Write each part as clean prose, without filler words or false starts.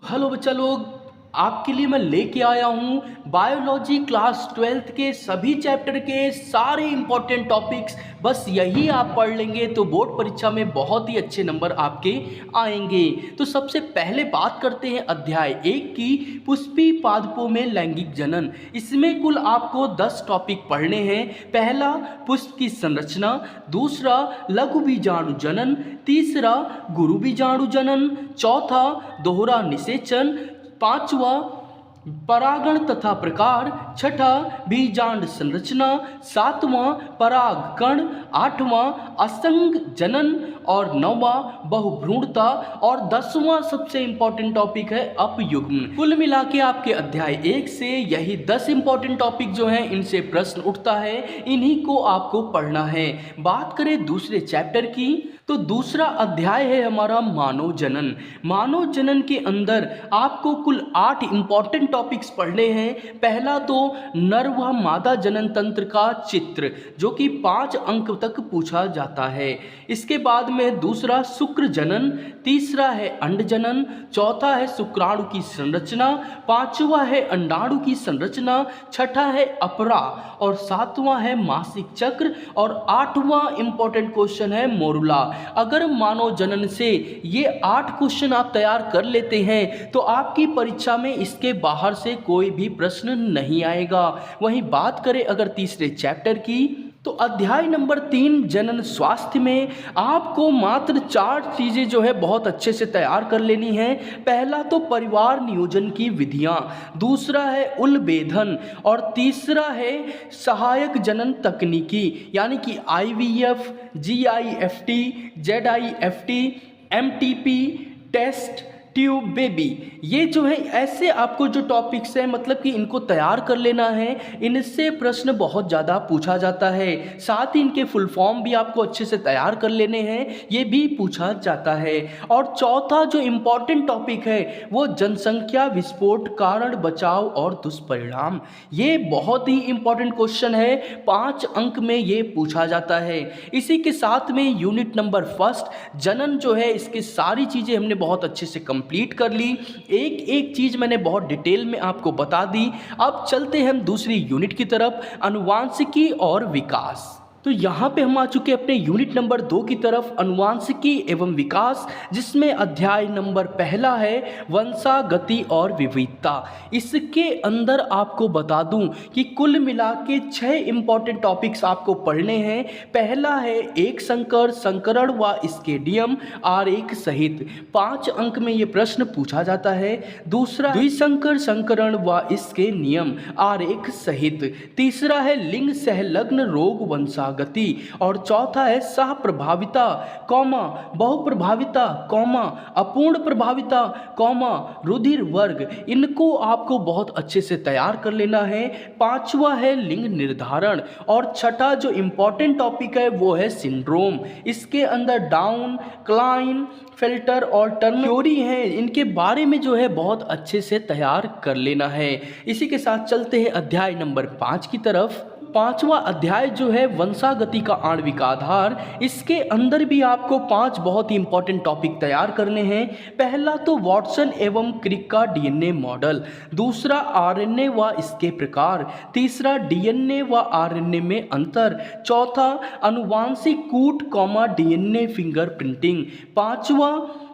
Hello बच्चा लोग, आपके लिए मैं लेके आया हूँ बायोलॉजी क्लास 12th के सभी चैप्टर के सारे इंपॉर्टेंट टॉपिक्स। बस यही आप पढ़ लेंगे तो बोर्ड परीक्षा में बहुत ही अच्छे नंबर आपके आएंगे। तो सबसे पहले बात करते हैं अध्याय 1 की, पुष्पी पादपों में लैंगिक जनन। इसमें कुल आपको 10 टॉपिक पढ़ने हैं। पहला, पुष्प की संरचना। दूसरा, लघु बीजाणु जनन। तीसरा, गुरु बीजाणु जनन। चौथा, दोहरा निषेचन। पांचवा, परागण तथा प्रकार। छठा, बीजांड संरचना। सातवां, परागकण। आठवां, असंग जनन। और नौवां, बहुभ्रूणता। और 10वां सबसे इंपॉर्टेंट टॉपिक है अपयुग्म। कुल मिला के आपके अध्याय 1 से यही 10 इंपॉर्टेंट टॉपिक जो हैं, इनसे प्रश्न उठता है, इन्हीं को आपको पढ़ना है। बात करें दूसरे चैप्टर की, तो दूसरा अध्याय है हमारा मानव जनन। मानव जनन के अंदर आपको कुल 8 इंपॉर्टेंट टॉपिक्स पढ़ने हैं। पहला तो नर व मादा जनन तंत्र का चित्र, जो कि 5 अंक तक पूछा जाता है। इसके बाद में दूसरा शुक्र जनन। तीसरा है अंड जनन। चौथा है शुक्राणु की संरचना। पांचवा है अंडाणु की संरचना। छठा है अपरा। और सातवां है मासिक चक्र। और 8वां इंपॉर्टेंट क्वेश्चन है मोरुला। अगर मानव जनन से ये 8 क्वेश्चन आप तैयार कर लेते हैं तो आपकी परीक्षा में इसके बाहर से कोई भी प्रश्न नहीं आएगा। वहीं बात करें अगर तीसरे चैप्टर की, तो अध्याय नंबर 3 जनन स्वास्थ्य में आपको मात्र 4 चीज़ें जो है बहुत अच्छे से तैयार कर लेनी है। पहला तो परिवार नियोजन की विधियां। दूसरा है उलबेधन। और तीसरा है सहायक जनन तकनीकी, यानी कि IVF, GIFT, ZIFT, MTP, test tube baby. ये जो है ऐसे आपको जो टॉपिक्स हैं, मतलब कि इनको तैयार कर लेना है। इनसे प्रश्न बहुत ज़्यादा पूछा जाता है। साथ ही इनके फुल फॉर्म भी आपको अच्छे से तैयार कर लेने हैं, ये भी पूछा जाता है। और चौथा जो इम्पॉर्टेंट टॉपिक है वो जनसंख्या विस्फोट, कारण, बचाव और दुष्परिणाम। ये बहुत ही इम्पॉर्टेंट क्वेश्चन है, 5 अंक में ये पूछा जाता है। इसी के साथ में यूनिट नंबर 1 जनन जो है, इसकी सारी चीज़ें हमने बहुत अच्छे से कंप्लीट कर ली। एक एक चीज़ मैंने बहुत डिटेल में आपको बता दी। अब चलते हैं हम दूसरी यूनिट की तरफ, अनुवांशिकी और विकास। तो यहाँ पे हम आ चुके हैं अपने यूनिट नंबर 2 की तरफ, अनुवांशिकी एवं विकास, जिसमें अध्याय नंबर 1 है वंशागति और विविधता। इसके अंदर आपको बता दूं कि कुल मिला के 6 इंपॉर्टेंट टॉपिक्स आपको पढ़ने हैं। पहला है एक संकर, संकरण व स्केडियम, आरेख सहित। 5 अंक में ये प्रश्न पूछा जाता है। दूसरा द्विसंकर, संकरण व इसके नियम, आरेख सहित। तीसरा है लिंग सहलग्न रोग वंशागति। और चौथा है सह प्रभाविता, बहुप्रभाविता, अपूर्ण प्रभाविता, रुधिर वर्ग। इनको आपको बहुत अच्छे से तैयार कर लेना है। 5वां है लिंग निर्धारण। और छठा जो इंपॉर्टेंट टॉपिक है वो है सिंड्रोम। इसके अंदर डाउन, क्लाइन, फिल्टर और टर्न थ्योरी है, इनके बारे में जो है बहुत अच्छे से तैयार कर लेना है। इसी के साथ चलते हैं अध्याय नंबर 5 की तरफ। 5वां अध्याय जो है वंशागति का आणविक आधार। इसके अंदर भी आपको 5 बहुत ही इंपॉर्टेंट टॉपिक तैयार करने हैं। पहला तो वॉटसन एवं क्रिक का DNA मॉडल। दूसरा RNA व इसके प्रकार। तीसरा DNA व RNA में अंतर। चौथा अनुवांशिक कूट, DNA फिंगरप्रिंटिंग। पांचवा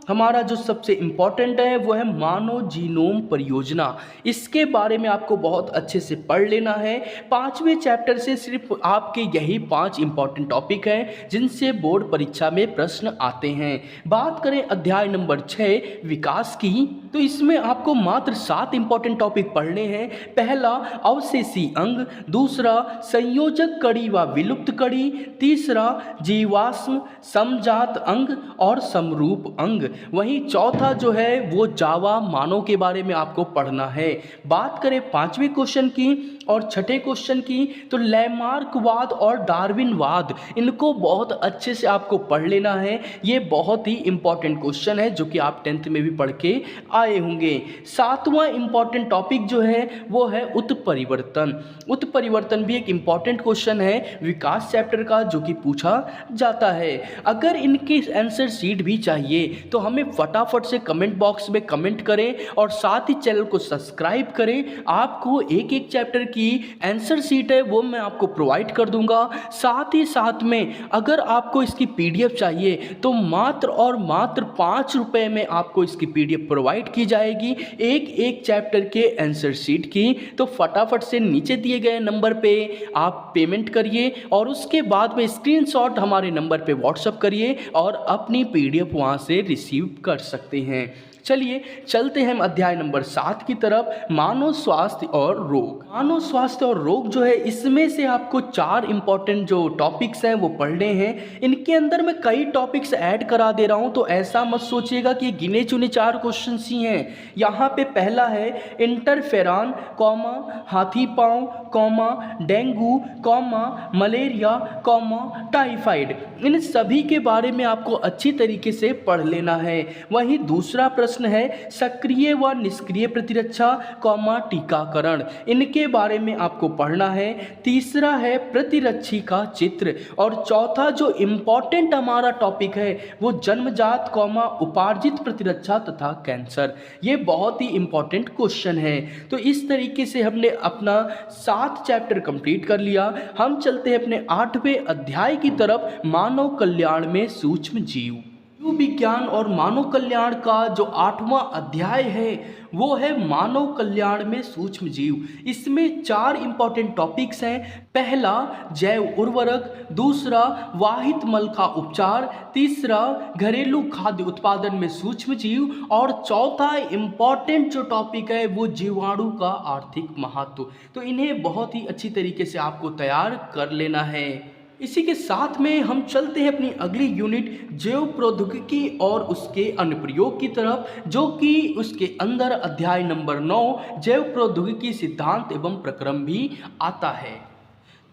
हमारा जो सबसे इम्पॉर्टेंट है वो है मानव जीनोम परियोजना। इसके बारे में आपको बहुत अच्छे से पढ़ लेना है। 5वें चैप्टर से सिर्फ आपके यही 5 इंपॉर्टेंट टॉपिक हैं जिनसे बोर्ड परीक्षा में प्रश्न आते हैं। बात करें अध्याय नंबर 6 विकास की, तो इसमें आपको मात्र 7 इंपॉर्टेंट टॉपिक पढ़ने हैं। पहला अवशेषी अंग। दूसरा संयोजक कड़ी व विलुप्त कड़ी। तीसरा जीवाश्म, समजात अंग और समरूप अंग। वहीं चौथा जो है वो जावा मानव के बारे में आपको पढ़ना है। बात करें 5वें क्वेश्चन की और 6ठे क्वेश्चन की, तो लैमार्कवाद और डार्विनवाद, इनको बहुत अच्छे से आपको पढ़ लेना है। ये बहुत ही इंपॉर्टेंट क्वेश्चन है जो कि आप 10th में भी पढ़ के आए होंगे। 7वां इंपॉर्टेंट टॉपिक जो है वो है उत्परिवर्तन। उत्परिवर्तन भी एक इंपॉर्टेंट क्वेश्चन है विकास चैप्टर का, जो कि पूछा जाता है। अगर इनकी आंसर शीट भी चाहिए तो हमें फटाफट से कमेंट बॉक्स में कमेंट करें और साथ ही चैनल को सब्सक्राइब करें। आपको एक एक चैप्टर की आंसर शीट है वो मैं आपको प्रोवाइड कर दूंगा। साथ ही साथ में अगर आपको इसकी पीडीएफ चाहिए तो मात्र और मात्र 5 रुपये में आपको इसकी पीडीएफ प्रोवाइड की जाएगी एक एक चैप्टर के आंसर शीट की। तो फटाफट से नीचे दिए गए नंबर पे आप पेमेंट करिए और उसके बाद में स्क्रीनशॉट हमारे नंबर पे व्हाट्सअप करिए और अपनी पीडीएफ वहाँ से रिसीव कर सकते हैं। चलिए चलते हैं हम अध्याय नंबर 7 की तरफ, मानव स्वास्थ्य और रोग। मानव स्वास्थ्य और रोग जो है इसमें से आपको 4 इंपॉर्टेंट जो टॉपिक्स हैं वो पढ़ने हैं। इनके अंदर मैं कई टॉपिक्स ऐड करा दे रहा हूं, तो ऐसा मत सोचिएगा कि गिने चुने 4 क्वेश्चन ही हैं। यहाँ पे पहला है इंटरफेरॉन कॉमा हाथी पांव comma dengue comma malaria comma typhoid. इन सभी के बारे में आपको अच्छी तरीके से पढ़ लेना है। वहीं दूसरा प्रश्न है सक्रिय व निष्क्रिय प्रतिरक्षा कॉमा टीकाकरण, इनके बारे में आपको पढ़ना है। तीसरा है प्रतिरक्षी का चित्र और चौथा जो इम्पोर्टेंट हमारा टॉपिक है वो जन्मजात कॉमा उपार्जित प्रतिरक्षा तथा कैंसर। ये बहुत ही इम्पोर्टेंट क्वेश्चन है। तो इस तरीके से हमने अपना 7 चैप्टर कंप्लीट कर लिया। हम चलते हैं अपने 8वें अध्याय की तरफ, मानव कल्याण में सूक्ष्म जीव। जीव विज्ञान और मानव कल्याण का जो 8वां अध्याय है वो है मानव कल्याण में सूक्ष्म जीव। इसमें 4 इंपॉर्टेंट टॉपिक्स हैं। पहला जैव उर्वरक, दूसरा वाहित मल का उपचार, तीसरा घरेलू खाद्य उत्पादन में सूक्ष्म जीव और चौथा इंपॉर्टेंट जो टॉपिक है वो जीवाणु का आर्थिक महत्व। तो इन्हें बहुत ही अच्छी तरीके से आपको तैयार कर लेना है। इसी के साथ में हम चलते हैं अपनी अगली यूनिट जैव प्रौद्योगिकी और उसके अनुप्रयोग की तरफ, जो कि उसके अंदर अध्याय नंबर 9 जैव प्रौद्योगिकी सिद्धांत एवं प्रक्रम भी आता है।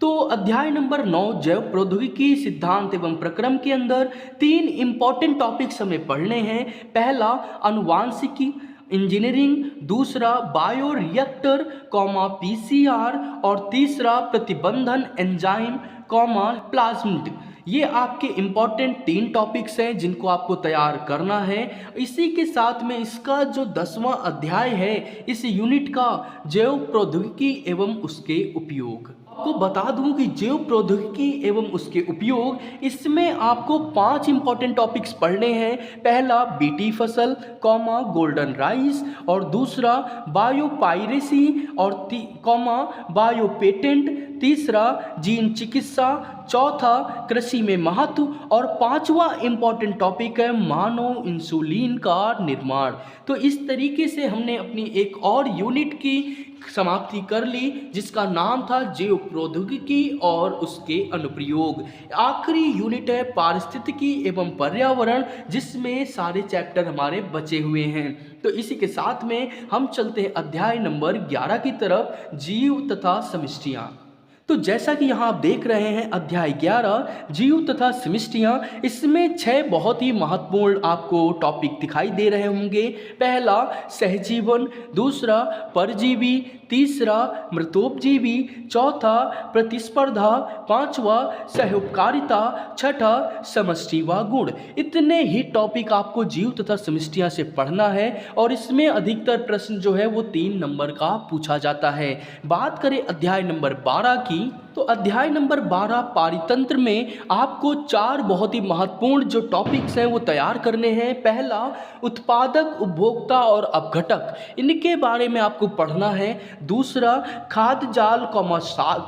तो अध्याय नंबर 9 जैव प्रौद्योगिकी सिद्धांत एवं प्रक्रम के अंदर 3 इंपॉर्टेंट टॉपिक्स हमें पढ़ने हैं। पहला अनुवांशिकी इंजीनियरिंग, दूसरा बायोरिएक्टर कॉमा पीसीआर और तीसरा प्रतिबंधन एंजाइम कॉमा प्लाज्मिड। ये आपके इम्पॉर्टेंट 3 टॉपिक्स हैं जिनको आपको तैयार करना है। इसी के साथ में इसका जो 10वां अध्याय है इस यूनिट का जैव प्रौद्योगिकी एवं उसके उपयोग। आपको बता दूं कि जैव प्रौद्योगिकी एवं उसके उपयोग, इसमें आपको 5 इंपॉर्टेंट टॉपिक्स पढ़ने हैं। पहला बीटी फसल कॉमा गोल्डन राइस और दूसरा बायोपायरेसी और कॉमा बायो पेटेंट, तीसरा जीन चिकित्सा, चौथा कृषि में महत्व और 5वां इंपॉर्टेंट टॉपिक है मानव इंसुलिन का निर्माण। तो इस तरीके से हमने अपनी एक और यूनिट की समाप्ति कर ली जिसका नाम था जैव प्रौद्योगिकी और उसके अनुप्रयोग। आखिरी यूनिट है पारिस्थितिकी एवं पर्यावरण, जिसमें सारे चैप्टर हमारे बचे हुए हैं। तो इसी के साथ में हम चलते हैं अध्याय नंबर 11 की तरफ, जीव तथा समष्टियाँ। तो जैसा कि यहाँ आप देख रहे हैं अध्याय 11 जीव तथा समष्टियाँ, इसमें 6 बहुत ही महत्वपूर्ण आपको टॉपिक दिखाई दे रहे होंगे। पहला सहजीवन, दूसरा परजीवी, तीसरा मृतोपजीवी, चौथा प्रतिस्पर्धा, 5वां सहयोगकारिता, छठा समष्टि व गुण। इतने ही टॉपिक आपको जीव तथा समष्टियाँ से पढ़ना है और इसमें अधिकतर प्रश्न जो है वो 3 नंबर का पूछा जाता है। बात करें अध्याय नंबर 12 की, तो अध्याय नंबर 12 पारितंत्र में आपको 4 बहुत ही महत्वपूर्ण जो टॉपिक्स हैं वो तैयार करने हैं। पहला उत्पादक, उपभोक्ता और अपघटक, इनके बारे में आपको पढ़ना है। दूसरा खाद्य जाल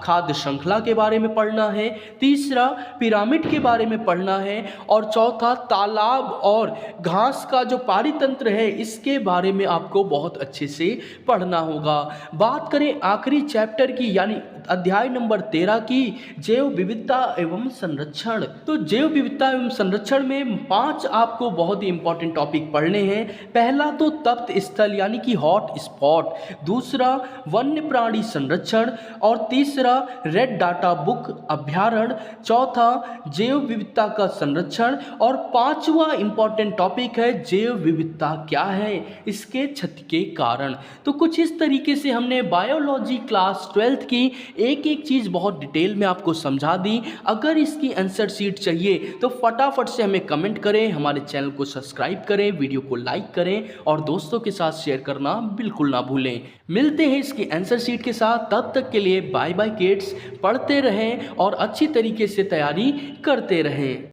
खाद्य श्रृंखला के बारे में पढ़ना है। तीसरा पिरामिड के बारे में पढ़ना है और चौथा तालाब और घास का जो पारितंत्र है इसके बारे में आपको बहुत अच्छे से पढ़ना होगा। बात करें आखिरी चैप्टर की यानी अध्याय नंबर 13 की, जैव विविधता एवं संरक्षण। तो जैव विविधता एवं संरक्षण में 5 आपको बहुत ही इंपॉर्टेंट टॉपिक पढ़ने हैं। पहला तो तप्त स्थल यानी कि हॉट स्पॉट, दूसरा वन्य प्राणी संरक्षण और तीसरा रेड डाटा बुक अभ्यारण्य, चौथा जैव विविधता का संरक्षण और 5वां इंपॉर्टेंट टॉपिक है जैव विविधता क्या है, इसके क्षति के कारण। तो कुछ इस तरीके से हमने बायोलॉजी क्लास 12th की एक एक चीज़ बहुत डिटेल में आपको समझा दी। अगर इसकी आंसर शीट चाहिए तो फटाफट से हमें कमेंट करें, हमारे चैनल को सब्सक्राइब करें, वीडियो को लाइक करें और दोस्तों के साथ शेयर करना बिल्कुल ना भूलें। मिलते हैं इसकी आंसर शीट के साथ, तब तक के लिए बाय बाय किड्स। पढ़ते रहें और अच्छी तरीके से तैयारी करते रहें।